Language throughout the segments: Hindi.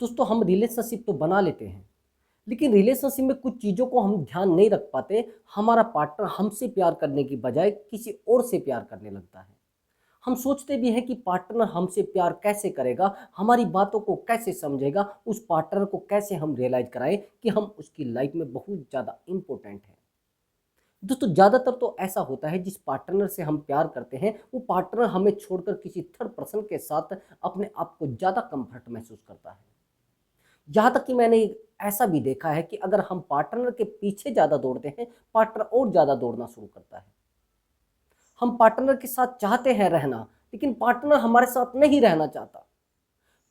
दोस्तों हम रिलेशनशिप तो बना लेते हैं, लेकिन रिलेशनशिप में कुछ चीज़ों को हम ध्यान नहीं रख पाते। हमारा पार्टनर हमसे प्यार करने की बजाय किसी और से प्यार करने लगता है। हम सोचते भी हैं कि पार्टनर हमसे प्यार कैसे करेगा, हमारी बातों को कैसे समझेगा, उस पार्टनर को कैसे हम रियलाइज कराएं कि हम उसकी लाइफ में बहुत ज़्यादा इम्पोर्टेंट हैं। दोस्तों ज़्यादातर तो ऐसा होता है, जिस पार्टनर से हम प्यार करते हैं वो पार्टनर हमें छोड़कर किसी थर्ड पर्सन के साथ अपने आप को ज़्यादा कंफर्ट महसूस करता है। यहाँ तक कि मैंने ऐसा भी देखा है कि अगर हम पार्टनर के पीछे ज़्यादा दौड़ते हैं, पार्टनर और ज़्यादा दौड़ना शुरू करता है। हम पार्टनर के साथ चाहते हैं रहना, लेकिन पार्टनर हमारे साथ नहीं रहना चाहता।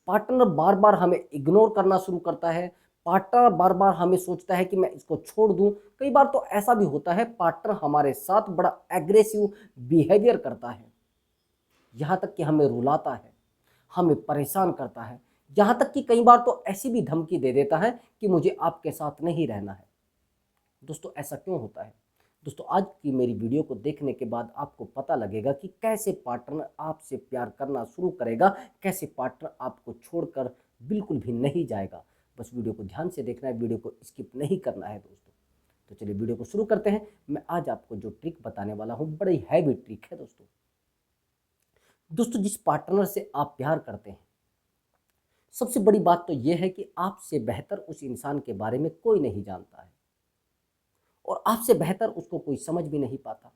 पार्टनर बार बार हमें इग्नोर करना शुरू करता है। पार्टनर बार बार हमें सोचता है कि मैं इसको छोड़ दूं। कई बार तो ऐसा भी होता है, पार्टनर हमारे साथ बड़ा एग्रेसिव बिहेवियर करता है, यहाँ तक कि हमें रुलाता है, हमें परेशान करता है। यहाँ तक कि कई बार तो ऐसी भी धमकी दे देता है कि मुझे आपके साथ नहीं रहना है। दोस्तों ऐसा क्यों होता है? दोस्तों आज की मेरी वीडियो को देखने के बाद आपको पता लगेगा कि कैसे पार्टनर आपसे प्यार करना शुरू करेगा, कैसे पार्टनर आपको छोड़कर बिल्कुल भी नहीं जाएगा। बस वीडियो को ध्यान से देखना है, वीडियो को स्किप नहीं करना है दोस्तों। तो चलिए वीडियो को शुरू करते हैं। मैं आज आपको जो ट्रिक बताने वाला हूँ बड़ी हैवी ट्रिक है दोस्तों। दोस्तों जिस पार्टनर से आप प्यार करते हैं, सबसे बड़ी बात तो यह है कि आपसे बेहतर उस इंसान के बारे में कोई नहीं जानता है और आपसे बेहतर उसको कोई समझ भी नहीं पाता।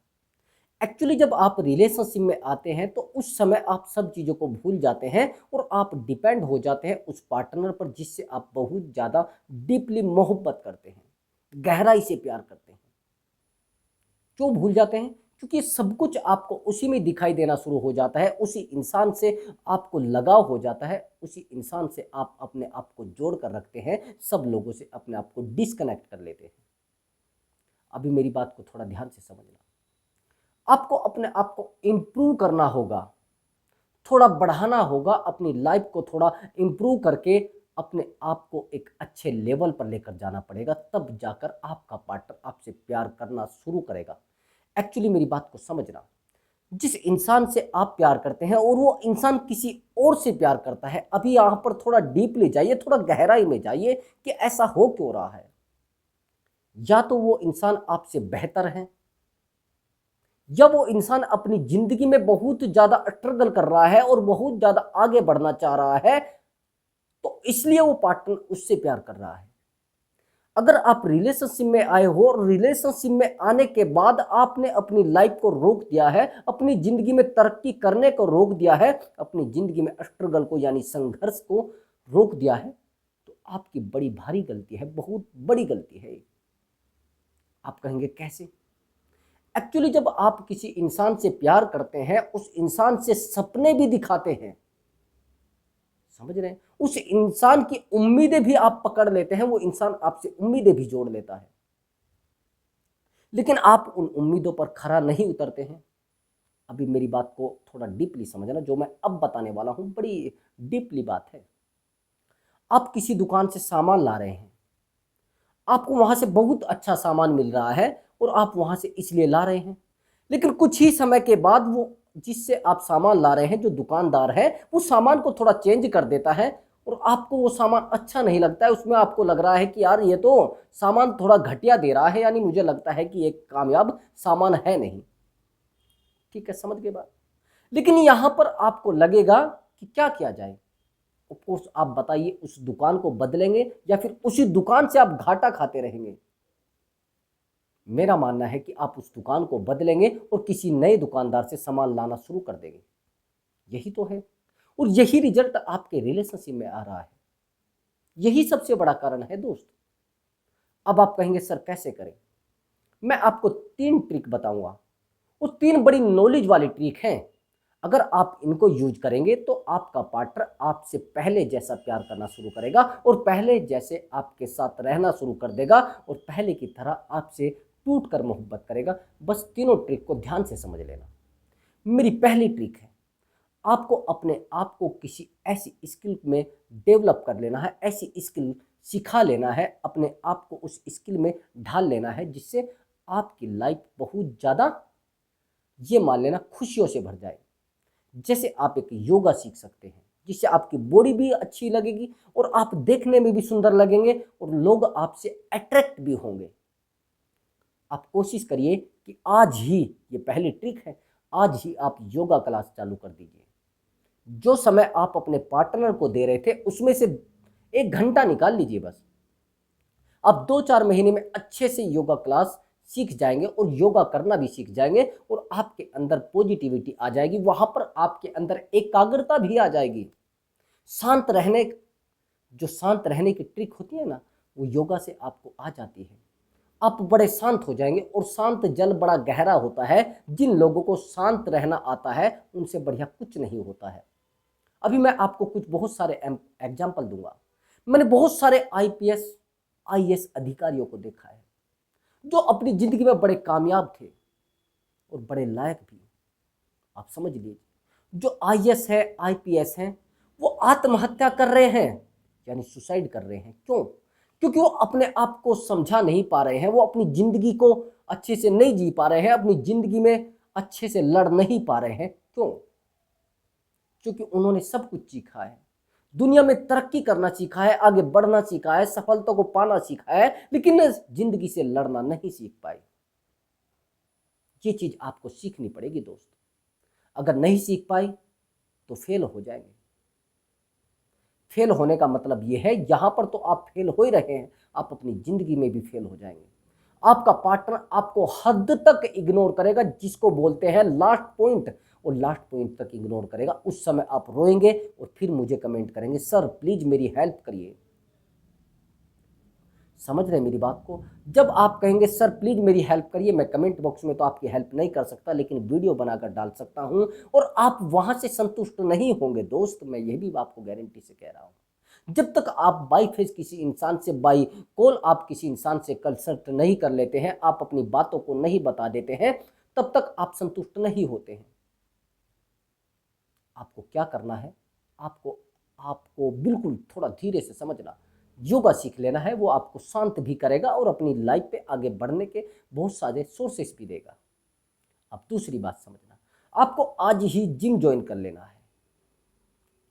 एक्चुअली जब आप रिलेशनशिप में आते हैं तो उस समय आप सब चीज़ों को भूल जाते हैं और आप डिपेंड हो जाते हैं उस पार्टनर पर जिससे आप बहुत ज़्यादा डीपली मोहब्बत करते हैं, गहराई से प्यार करते हैं। क्यों भूल जाते हैं? क्योंकि सब कुछ आपको उसी में दिखाई देना शुरू हो जाता है, उसी इंसान से आपको लगाव हो जाता है, उसी इंसान से आप अपने आप को जोड़ कर रखते हैं, सब लोगों से अपने आप को डिस्कनेक्ट कर लेते हैं। अभी मेरी बात को थोड़ा ध्यान से समझना। आपको अपने आप को इम्प्रूव करना होगा, थोड़ा बढ़ाना होगा, अपनी लाइफ को थोड़ा इम्प्रूव करके अपने आप को एक अच्छे लेवल पर लेकर जाना पड़ेगा, तब जाकर आपका पार्टनर आपसे प्यार करना शुरू करेगा। एक्चुअली मेरी बात को समझना, जिस इंसान से आप प्यार करते हैं और वो इंसान किसी और से प्यार करता है, अभी यहाँ पर थोड़ा डीपली जाइए, थोड़ा गहराई में जाइए कि ऐसा हो क्यों रहा है। या तो वो इंसान आपसे बेहतर है, या वो इंसान अपनी जिंदगी में बहुत ज्यादा स्ट्रगल कर रहा है और बहुत ज्यादा आगे बढ़ना चाह रहा है, तो इसलिए वो पार्टनर उससे प्यार कर रहा है। अगर आप रिलेशनशिप में आए हो और रिलेशनशिप में आने के बाद आपने अपनी लाइफ को रोक दिया है, अपनी जिंदगी में तरक्की करने को रोक दिया है, अपनी जिंदगी में स्ट्रगल को यानी संघर्ष को रोक दिया है, तो आपकी बड़ी भारी गलती है, बहुत बड़ी गलती है। आप कहेंगे कैसे? एक्चुअली जब आप किसी इंसान से प्यार करते हैं, उस इंसान से सपने भी दिखाते हैं, समझ रहे हैं, उस इंसान की उम्मीदें भी आप पकड़ लेते हैं, वो इंसान आपसे उम्मीदें भी जोड़ लेता है, लेकिन आप उन उम्मीदों पर खरा नहीं उतरते हैं। अभी मेरी बात को थोड़ा डीपली समझना, जो मैं अब बताने वाला हूं बड़ी डीपली बात है। आप किसी दुकान से सामान ला रहे हैं, आपको वहां से बहुत अच्छा सामान मिल रहा है और आप वहां से इसलिए ला रहे हैं, लेकिन कुछ ही समय के बाद वो जिससे आप सामान ला रहे हैं, जो दुकानदार है, वो सामान को थोड़ा चेंज कर देता है और आपको वो सामान अच्छा नहीं लगता है। उसमें आपको लग रहा है कि यार ये तो सामान थोड़ा घटिया दे रहा है, यानी मुझे लगता है कि एक कामयाब सामान है नहीं। ठीक है, समझ गए बात? लेकिन यहां पर आपको लगेगा कि क्या किया जाए। ऑफकोर्स आप बताइए, उस दुकान को बदलेंगे या फिर उसी दुकान से आप घाटा खाते रहेंगे? मेरा मानना है कि आप उस दुकान को बदलेंगे और किसी नए दुकानदार से सामान लाना शुरू कर देंगे। यही तो है, और यही रिजल्ट आपके रिलेशनशिप में आ रहा है। यही सबसे बड़ा कारण है दोस्त। अब आप कहेंगे सर कैसे करें? मैं आपको 3 ट्रिक बताऊंगा, वो 3 बड़ी नॉलेज वाली ट्रिक हैं। अगर आप इनको यूज करेंगे तो आपका पार्टनर आपसे पहले जैसा प्यार करना शुरू करेगा और पहले जैसे आपके साथ रहना शुरू कर देगा और पहले की तरह आपसे टूट कर मोहब्बत करेगा। बस तीनों ट्रिक को ध्यान से समझ लेना। मेरी पहली ट्रिक है, आपको अपने आप को किसी ऐसी स्किल में डेवलप कर लेना है, ऐसी स्किल सिखा लेना है, अपने आप को उस स्किल में ढाल लेना है जिससे आपकी लाइफ बहुत ज़्यादा, ये मान लेना, खुशियों से भर जाए। जैसे आप एक योगा सीख सकते हैं, जिससे आपकी बॉडी भी अच्छी लगेगी और आप देखने में भी सुंदर लगेंगे और लोग आपसे अट्रैक्ट भी होंगे। आप कोशिश करिए कि आज ही, ये पहली ट्रिक है, आज ही आप योगा क्लास चालू कर दीजिए। जो समय आप अपने पार्टनर को दे रहे थे उसमें से 1 घंटा निकाल लीजिए बस। आप 2-4 महीने में अच्छे से योगा क्लास सीख जाएंगे और योगा करना भी सीख जाएंगे और आपके अंदर पॉजिटिविटी आ जाएगी, वहां पर आपके अंदर एकाग्रता भी आ जाएगी। शांत रहने, जो शांत रहने की ट्रिक होती है ना, वो योगा से आपको आ जाती है। आप बड़े शांत हो जाएंगे और शांत जल बड़ा गहरा होता है। जिन लोगों को शांत रहना आता है उनसे बढ़िया कुछ नहीं होता है। अभी मैं आपको कुछ बहुत सारे एग्जाम्पल दूंगा। मैंने बहुत सारे आईपीएस आईएएस अधिकारियों को देखा है जो अपनी जिंदगी में बड़े कामयाब थे और बड़े लायक भी। आप समझ लीजिए, जो आईएएस है, आईपीएस हैं, वो आत्महत्या कर रहे हैं, यानी सुसाइड कर रहे हैं। क्यों? क्योंकि वो अपने आप को समझा नहीं पा रहे हैं, वो अपनी जिंदगी को अच्छे से नहीं जी पा रहे हैं, अपनी जिंदगी में अच्छे से लड़ नहीं पा रहे हैं। क्यों? क्योंकि उन्होंने सब कुछ सीखा है, दुनिया में तरक्की करना सीखा है, आगे बढ़ना सीखा है, सफलता को पाना सीखा है, लेकिन जिंदगी से लड़ना नहीं सीख पाए। ये चीज आपको सीखनी पड़ेगी दोस्त। अगर नहीं सीख पाई तो फेल हो जाएंगे। फेल होने का मतलब ये है, यहां पर तो आप फेल हो ही रहे हैं, आप अपनी जिंदगी में भी फेल हो जाएंगे। आपका पार्टनर आपको हद तक इग्नोर करेगा, जिसको बोलते हैं लास्ट पॉइंट, और लास्ट पॉइंट तक इग्नोर करेगा। उस समय आप रोएंगे और फिर मुझे कमेंट करेंगे, सर प्लीज मेरी हेल्प करिए। समझ रहे हैं मेरी बात को? जब आप कहेंगे सर प्लीज मेरी हेल्प करिए, मैं कमेंट बॉक्स में तो आपकी हेल्प नहीं कर सकता, लेकिन वीडियो बनाकर डाल सकता हूं, और आप वहां से संतुष्ट नहीं होंगे दोस्त, मैं यह भी आपको गारंटी से कह रहा हूं। जब तक आप बाई फेस किसी इंसान से, बाई कॉल आप किसी इंसान से कंसल्ट नहीं कर लेते हैं, आप अपनी बातों को नहीं बता देते हैं, तब तक आप संतुष्ट नहीं होते हैं। आपको क्या करना है, आपको आपको बिल्कुल थोड़ा धीरे से समझना, योगा सीख लेना है, वो आपको शांत भी करेगा और अपनी लाइफ पे आगे बढ़ने के बहुत सारे सोर्सेस भी देगा। अब दूसरी बात समझना, आपको आज ही जिम ज्वाइन कर लेना है,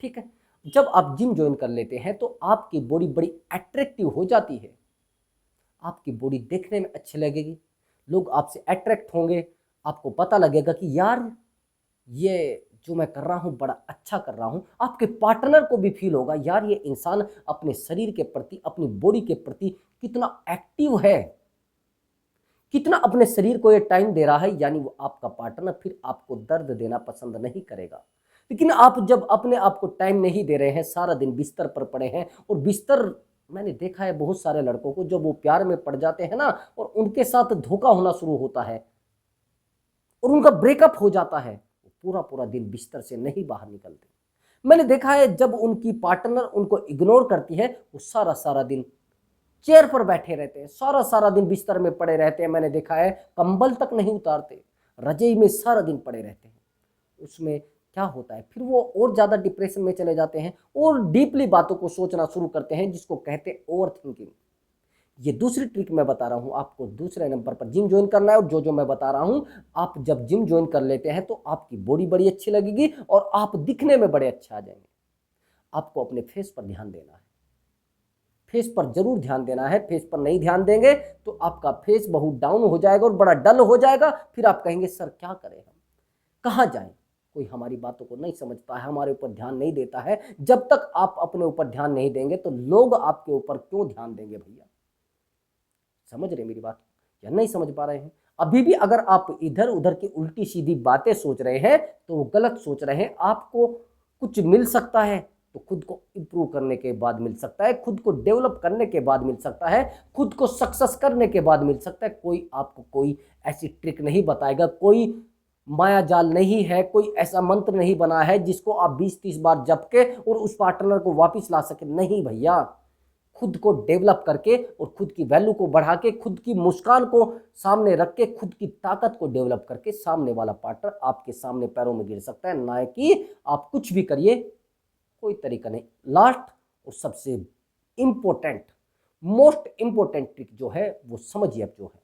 ठीक है? जब आप जिम ज्वाइन कर लेते हैं तो आपकी बॉडी बड़ी अट्रैक्टिव हो जाती है, आपकी बॉडी देखने में अच्छी लगेगी, लोग आपसे अट्रैक्ट होंगे, आपको पता लगेगा कि यार ये जो मैं कर रहा हूँ बड़ा अच्छा कर रहा हूँ। आपके पार्टनर को भी फील होगा, यार ये इंसान अपने शरीर के प्रति, अपनी बॉडी के प्रति कितना एक्टिव है, कितना अपने शरीर को ये टाइम दे रहा है, यानी वो आपका पार्टनर फिर आपको दर्द देना पसंद नहीं करेगा। लेकिन आप जब अपने आप को टाइम नहीं दे रहे हैं, सारा दिन बिस्तर पर पड़े हैं, और बिस्तर, मैंने देखा है बहुत सारे लड़कों को, जब वो प्यार में पड़ जाते हैं ना और उनके साथ धोखा होना शुरू होता है और उनका ब्रेकअप हो जाता है, पूरा पूरा दिन बिस्तर से नहीं बाहर निकलते। मैंने देखा है जब उनकी पार्टनर उनको इग्नोर करती है, वो सारा सारा दिन चेयर पर बैठे रहते हैं, सारा सारा दिन बिस्तर में पड़े रहते हैं। मैंने देखा है कंबल तक नहीं उतारते, रजाई में सारा दिन पड़े रहते हैं। उसमें क्या होता है, फिर वो और ज़्यादा डिप्रेशन में चले जाते हैं और डीपली बातों को सोचना शुरू करते हैं, जिसको कहते हैं ओवर थिंकिंग। ये दूसरी ट्रिक मैं बता रहा हूँ आपको, दूसरे नंबर पर जिम ज्वाइन करना है। और जो जो मैं बता रहा हूँ, आप जब जिम ज्वाइन कर लेते हैं तो आपकी बॉडी बड़ी अच्छी लगेगी और आप दिखने में बड़े अच्छे आ जाएंगे। आपको अपने फेस पर ध्यान देना है, फेस पर जरूर ध्यान देना है। फेस पर नहीं ध्यान देंगे तो आपका फेस बहुत डाउन हो जाएगा और बड़ा डल हो जाएगा। फिर आप कहेंगे सर क्या करें, हम कहाँ जाएं, कोई हमारी बातों को नहीं समझता है, हमारे ऊपर ध्यान नहीं देता है। जब तक आप अपने ऊपर ध्यान नहीं देंगे तो लोग आपके ऊपर क्यों ध्यान देंगे भैया? समझ रहे मेरी बात या नहीं समझ पा रहे हैं? अभी भी अगर आप इधर उधर की उल्टी सीधी बातें सोच रहे हैं तो वो गलत सोच रहे हैं। आपको कुछ मिल सकता है तो खुद को इम्प्रूव करने के बाद मिल सकता है, खुद को डेवलप करने के बाद मिल सकता है, खुद को सक्सेस करने के बाद मिल सकता है। कोई आपको कोई ऐसी ट्रिक नहीं बताएगा, कोई माया जाल नहीं है, कोई ऐसा मंत्र नहीं बना है जिसको आप 20-30 बार जप के और उस पार्टनर को वापस ला सके। नहीं भैया, खुद को डेवलप करके और खुद की वैल्यू को बढ़ा के, खुद की मुस्कान को सामने रख के, खुद की ताकत को डेवलप करके सामने वाला पार्टनर आपके सामने पैरों में गिर सकता है। ना कि आप कुछ भी करिए, कोई तरीका नहीं। लास्ट और सबसे इम्पोर्टेंट, मोस्ट इम्पोर्टेंट ट्रिक जो है वो समझिए, अब जो है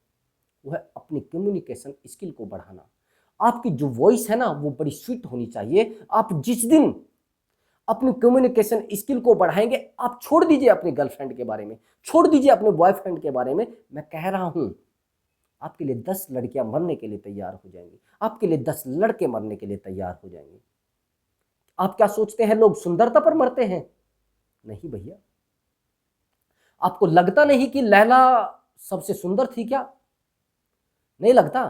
वो है अपनी कम्युनिकेशन स्किल को बढ़ाना। आपकी जो वॉइस है ना वो बड़ी स्वीट होनी चाहिए। आप जिस दिन अपनी कम्युनिकेशन स्किल को बढ़ाएंगे। आप छोड़ दीजिए अपनी गर्लफ्रेंड के बारे में, छोड़ दीजिए अपने बॉयफ्रेंड के बारे में। मैं कह रहा हूं आपके लिए 10 लड़कियां मरने के लिए तैयार हो जाएंगी, आपके लिए 10 लड़के मरने के लिए तैयार हो जाएंगे। आप क्या सोचते हैं लोग सुंदरता पर मरते हैं? नहीं भैया। आपको लगता नहीं कि लैला सबसे सुंदर थी क्या? नहीं लगता।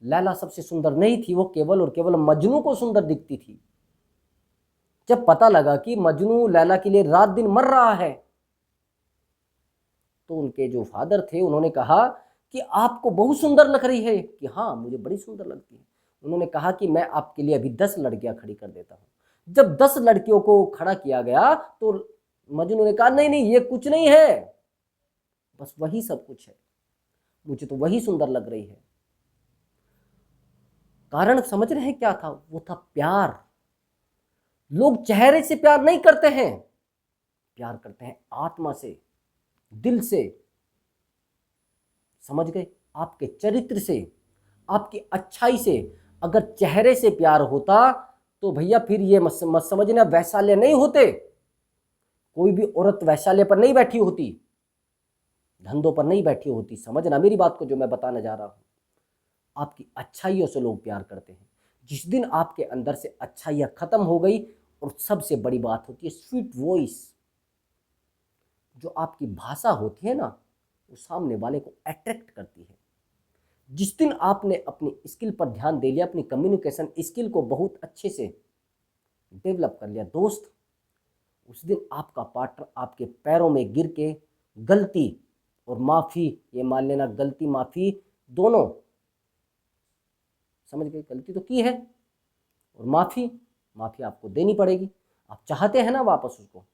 लैला सबसे सुंदर नहीं थी, वो केवल और केवल मजनू को सुंदर दिखती थी। जब पता लगा कि मजनू लैला के लिए रात दिन मर रहा है, तो उनके जो फादर थे उन्होंने कहा कि आपको बहुत सुंदर लग रही है। कि हाँ, मुझे बड़ी सुंदर लगती है। उन्होंने कहा कि मैं आपके लिए अभी 10 लड़कियां खड़ी कर देता हूं। जब 10 लड़कियों को खड़ा किया गया तो मजनू ने कहा नहीं नहीं, ये कुछ नहीं है, बस वही सब कुछ है, मुझे तो वही सुंदर लग रही है। कारण समझ रहे हैं क्या था? वो था प्यार। लोग चेहरे से प्यार नहीं करते हैं, प्यार करते हैं आत्मा से, दिल से। समझ गए? आपके चरित्र से, आपकी अच्छाई से। अगर चेहरे से प्यार होता तो भैया फिर ये मत समझना वैशाल्य नहीं होते। कोई भी औरत वैशाल्य पर नहीं बैठी होती, धंधों पर नहीं बैठी होती। समझना मेरी बात को जो मैं बताने जा रहा हूं। आपकी अच्छाइयों से लोग प्यार करते हैं। जिस दिन आपके अंदर से अच्छाइयां खत्म हो गई, और सबसे बड़ी बात होती है स्वीट वॉइस, जो आपकी भाषा होती है ना, वो सामने वाले को अट्रैक्ट करती है। जिस दिन आपने अपनी स्किल पर ध्यान दे लिया, अपनी कम्युनिकेशन स्किल को बहुत अच्छे से डेवलप कर लिया दोस्त, उस दिन आपका पार्टनर आपके पैरों में गिर के गलती और माफ़ी, ये मान लेना गलती माफ़ी दोनों, समझ गए? गलती तो की है और माफ़ी आपको देनी पड़ेगी। आप चाहते हैं ना वापस उसको।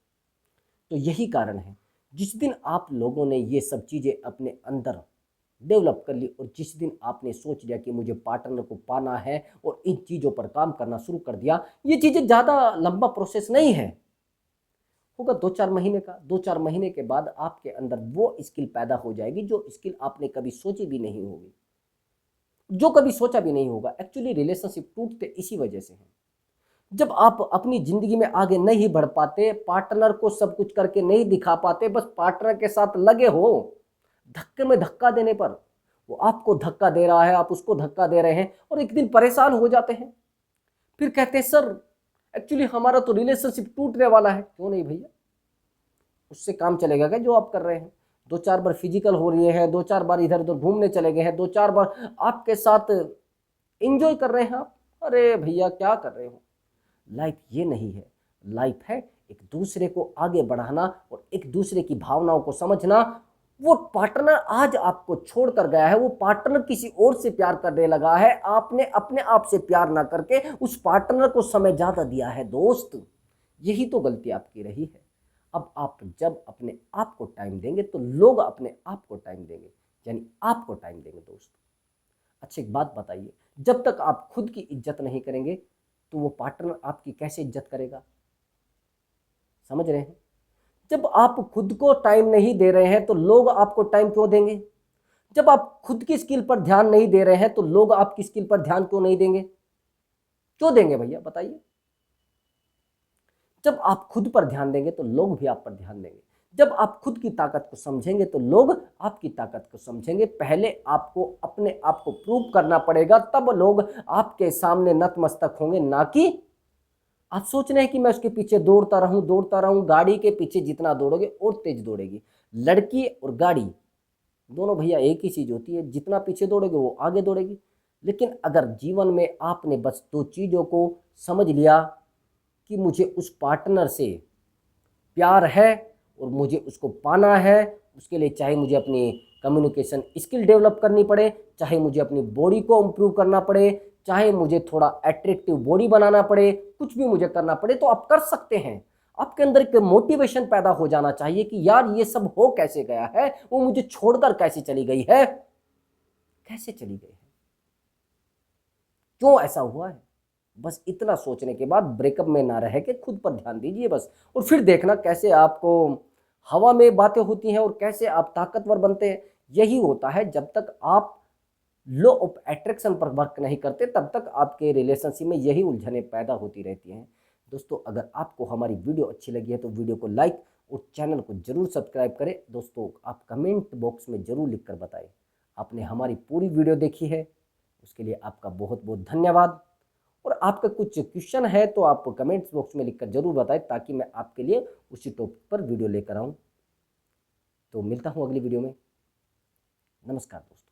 तो यही कारण है, जिस दिन आप लोगों ने ये सब चीज़ें अपने अंदर डेवलप कर ली, और जिस दिन आपने सोच लिया कि मुझे पार्टनर को पाना है और इन चीज़ों पर काम करना शुरू कर दिया, ये चीज़ें ज़्यादा लंबा प्रोसेस नहीं है, होगा 2-4 महीने का। 2-4 महीने के बाद आपके अंदर वो स्किल पैदा हो जाएगी जो स्किल आपने कभी सोची भी नहीं होगी, जो कभी सोचा भी नहीं होगा। एक्चुअली रिलेशनशिप टूटते इसी वजह से हैं। जब आप अपनी जिंदगी में आगे नहीं बढ़ पाते, पार्टनर को सब कुछ करके नहीं दिखा पाते, बस पार्टनर के साथ लगे हो, धक्के में धक्का देने पर, वो आपको धक्का दे रहा है, आप उसको धक्का दे रहे हैं, और एक दिन परेशान हो जाते हैं। फिर कहते हैं सर एक्चुअली हमारा तो रिलेशनशिप टूटने वाला है। क्यों नहीं भैया, उससे काम चलेगा क्या जो आप कर रहे हैं? 2-4 बार फिजिकल हो रही है, 2-4 बार इधर उधर घूमने चले गए हैं, 2-4 बार आपके साथ एंजॉय कर रहे हैं आप। अरे भैया क्या कर रहे हो? लाइफ ये नहीं है। लाइफ है एक दूसरे को आगे बढ़ाना और एक दूसरे की भावनाओं को समझना। वो पार्टनर आज आपको छोड़कर गया है, वो पार्टनर किसी और से प्यार करने लगा है, आपने अपने आप से प्यार ना करके उस पार्टनर को समय ज्यादा दिया है दोस्त। यही तो गलती आपकी रही है। अब आप जब अपने आप को टाइम देंगे तो लोग अपने आप को टाइम देंगे, यानी आपको टाइम देंगे दोस्त। अच्छा एक बात बताइए, जब तक आप खुद की इज्जत नहीं करेंगे तो वो पार्टनर आपकी कैसे इज्जत करेगा? समझ रहे हैं? जब आप खुद को टाइम नहीं दे रहे हैं तो लोग आपको टाइम क्यों देंगे? जब आप खुद की स्किल पर ध्यान नहीं दे रहे हैं तो लोग आपकी स्किल पर ध्यान क्यों नहीं देंगे? क्यों देंगे भैया बताइए? जब आप खुद पर ध्यान देंगे तो लोग भी आप पर ध्यान देंगे। जब आप खुद की ताकत को समझेंगे तो लोग आपकी ताकत को समझेंगे। पहले आपको अपने आप को प्रूव करना पड़ेगा, तब लोग आपके सामने नतमस्तक होंगे। ना कि आप सोच रहे हैं कि मैं उसके पीछे दौड़ता रहूं। गाड़ी के पीछे जितना दौड़ोगे और तेज दौड़ेगी। लड़की और गाड़ी दोनों भैया एक ही चीज होती है, जितना पीछे दौड़ोगे वो आगे दौड़ेगी। लेकिन अगर जीवन में आपने बस 2 चीज़ों को समझ लिया कि मुझे उस पार्टनर से प्यार है और मुझे उसको पाना है, उसके लिए चाहे मुझे अपनी कम्युनिकेशन स्किल डेवलप करनी पड़े, चाहे मुझे अपनी बॉडी को इम्प्रूव करना पड़े, चाहे मुझे थोड़ा अट्रैक्टिव बॉडी बनाना पड़े, कुछ भी मुझे करना पड़े, तो आप कर सकते हैं। आपके अंदर एक मोटिवेशन पैदा हो जाना चाहिए कि यार ये सब हो कैसे गया है, वो मुझे छोड़कर कैसे चली गई है, कैसे चली गई है, क्यों ऐसा हुआ है। बस इतना सोचने के बाद ब्रेकअप में ना रह के खुद पर ध्यान दीजिए बस, और फिर देखना कैसे आपको हवा में बातें होती हैं और कैसे आप ताकतवर बनते हैं। यही होता है, जब तक आप लॉ ऑफ अट्रैक्शन पर वर्क नहीं करते तब तक आपके रिलेशनशिप में यही उलझनें पैदा होती रहती हैं। दोस्तों अगर आपको हमारी वीडियो अच्छी लगी है तो वीडियो को लाइक और चैनल को जरूर सब्सक्राइब करें। दोस्तों आप कमेंट बॉक्स में ज़रूर लिखकर बताएं आपने हमारी पूरी वीडियो देखी है, उसके लिए आपका बहुत बहुत धन्यवाद। और आपका कुछ क्वेश्चन है तो आप कमेंट्स बॉक्स में लिखकर जरूर बताएं ताकि मैं आपके लिए उसी टॉपिक पर वीडियो लेकर आऊँ। तो मिलता हूँ अगली वीडियो में। नमस्कार दोस्तों।